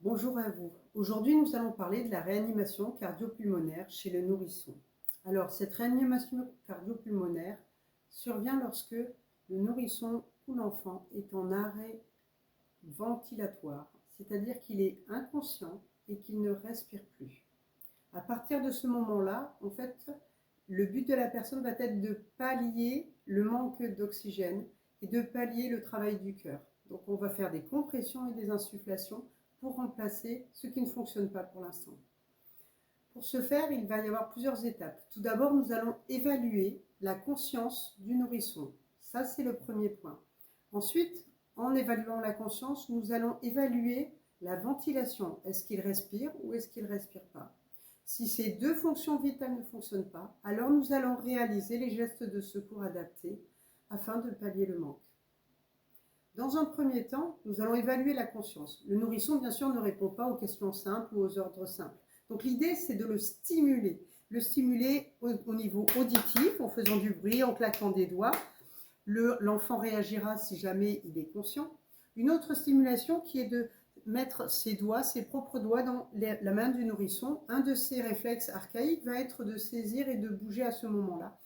Bonjour à vous. Aujourd'hui, nous allons parler de la réanimation cardio-pulmonaire chez le nourrisson. Alors, cette réanimation cardio-pulmonaire survient lorsque le nourrisson ou l'enfant est en arrêt ventilatoire, c'est-à-dire qu'il est inconscient et qu'il ne respire plus. À partir de ce moment-là, en fait, le but de la personne va être de pallier le manque d'oxygène et de pallier le travail du cœur. Donc, on va faire des compressions et des insufflations pour remplacer ce qui ne fonctionne pas pour l'instant. Pour ce faire, il va y avoir plusieurs étapes. Tout d'abord, nous allons évaluer la conscience du nourrisson. Ça, c'est le premier point. Ensuite, en évaluant la conscience, nous allons évaluer la ventilation. Est-ce qu'il respire ou est-ce qu'il ne respire pas? Si ces deux fonctions vitales ne fonctionnent pas, alors nous allons réaliser les gestes de secours adaptés afin de pallier le manque. Dans un premier temps, nous allons évaluer la conscience. Le nourrisson, bien sûr, ne répond pas aux questions simples ou aux ordres simples. Donc l'idée, c'est de le stimuler. Le stimuler au niveau auditif, en faisant du bruit, en claquant des doigts. L'enfant réagira si jamais il est conscient. Une autre stimulation qui est de mettre ses doigts, ses propres doigts dans la main du nourrisson. Un de ses réflexes archaïques va être de saisir et de bouger à ce moment-là.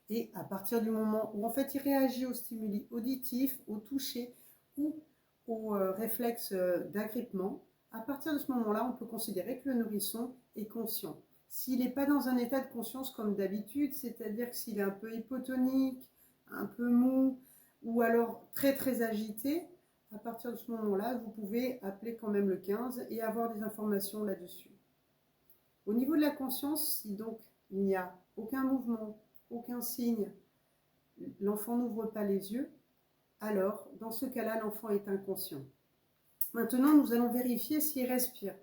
Et à partir du moment où en fait il réagit aux stimuli auditifs, au toucher ou au réflexe d'agrippement, à partir de ce moment-là, on peut considérer que le nourrisson est conscient. S'il n'est pas dans un état de conscience comme d'habitude, c'est-à-dire que s'il est un peu hypotonique, un peu mou, ou alors très très agité, à partir de ce moment-là, vous pouvez appeler quand même le 15 et avoir des informations là-dessus. Au niveau de la conscience, si donc il n'y a aucun mouvement, aucun signe, l'enfant n'ouvre pas les yeux, alors dans ce cas-là, l'enfant est inconscient. Maintenant, nous allons vérifier s'il respire.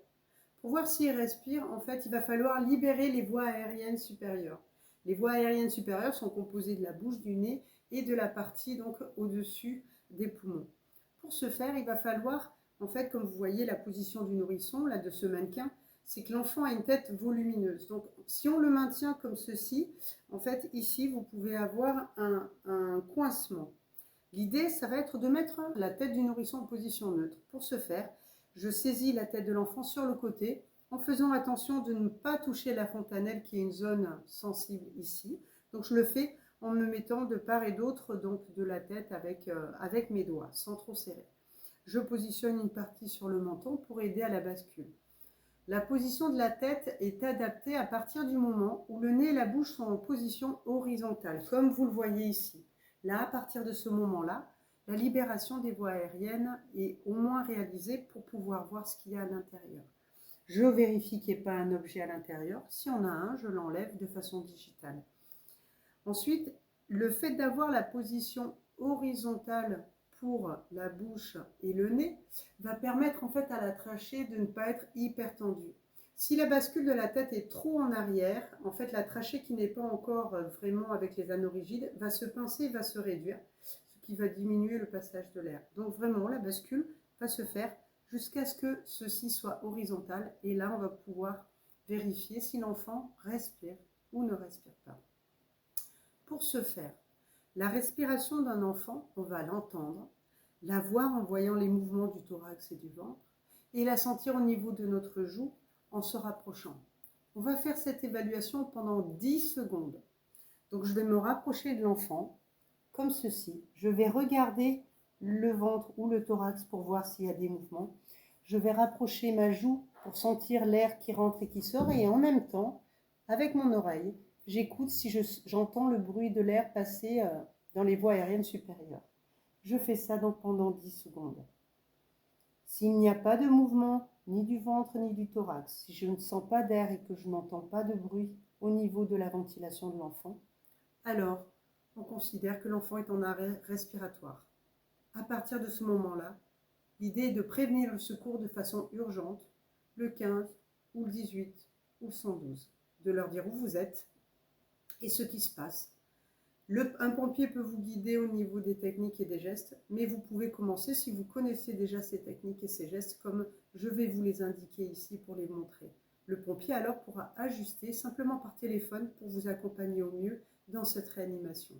Pour voir s'il respire, en fait, il va falloir libérer les voies aériennes supérieures. Les voies aériennes supérieures sont composées de la bouche, du nez et de la partie donc au-dessus des poumons. Pour ce faire, il va falloir, en fait, comme vous voyez la position du nourrisson, là, de ce mannequin, c'est que l'enfant a une tête volumineuse. Donc, si on le maintient comme ceci, en fait, ici, vous pouvez avoir un coincement. L'idée, ça va être de mettre la tête du nourrisson en position neutre. Pour ce faire, je saisis la tête de l'enfant sur le côté en faisant attention de ne pas toucher la fontanelle qui est une zone sensible ici. Donc je le fais en me mettant de part et d'autre donc de la tête avec mes doigts, sans trop serrer. Je positionne une partie sur le menton pour aider à la bascule. La position de la tête est adaptée à partir du moment où le nez et la bouche sont en position horizontale, comme vous le voyez ici. Là, à partir de ce moment-là, la libération des voies aériennes est au moins réalisée pour pouvoir voir ce qu'il y a à l'intérieur. Je vérifie qu'il n'y ait pas un objet à l'intérieur. Si on a un, je l'enlève de façon digitale. Ensuite, le fait d'avoir la position horizontale pour la bouche et le nez va permettre en fait à la trachée de ne pas être hyper tendue. Si la bascule de la tête est trop en arrière, en fait la trachée qui n'est pas encore vraiment avec les anneaux rigides va se pincer, va se réduire, ce qui va diminuer le passage de l'air. Donc vraiment la bascule va se faire jusqu'à ce que ceci soit horizontal et là on va pouvoir vérifier si l'enfant respire ou ne respire pas. Pour ce faire, la respiration d'un enfant, on va l'entendre, la voir en voyant les mouvements du thorax et du ventre et la sentir au niveau de notre joue en se rapprochant. On va faire cette évaluation pendant 10 secondes. Donc je vais me rapprocher de l'enfant comme ceci. Je vais regarder le ventre ou le thorax pour voir s'il y a des mouvements. Je vais rapprocher ma joue pour sentir l'air qui rentre et qui sort et en même temps, avec mon oreille, j'écoute si j'entends le bruit de l'air passer dans les voies aériennes supérieures. Je fais ça donc pendant 10 secondes. S'il n'y a pas de mouvement, ni du ventre ni du thorax, si je ne sens pas d'air et que je n'entends pas de bruit au niveau de la ventilation de l'enfant, alors on considère que l'enfant est en arrêt respiratoire. À partir de ce moment-là, l'idée est de prévenir le secours de façon urgente, le 15 ou le 18 ou le 112, de leur dire où vous êtes et ce qui se passe. Un pompier peut vous guider au niveau des techniques et des gestes, mais vous pouvez commencer si vous connaissez déjà ces techniques et ces gestes, comme je vais vous les indiquer ici pour les montrer. Le pompier alors pourra ajuster simplement par téléphone pour vous accompagner au mieux dans cette réanimation.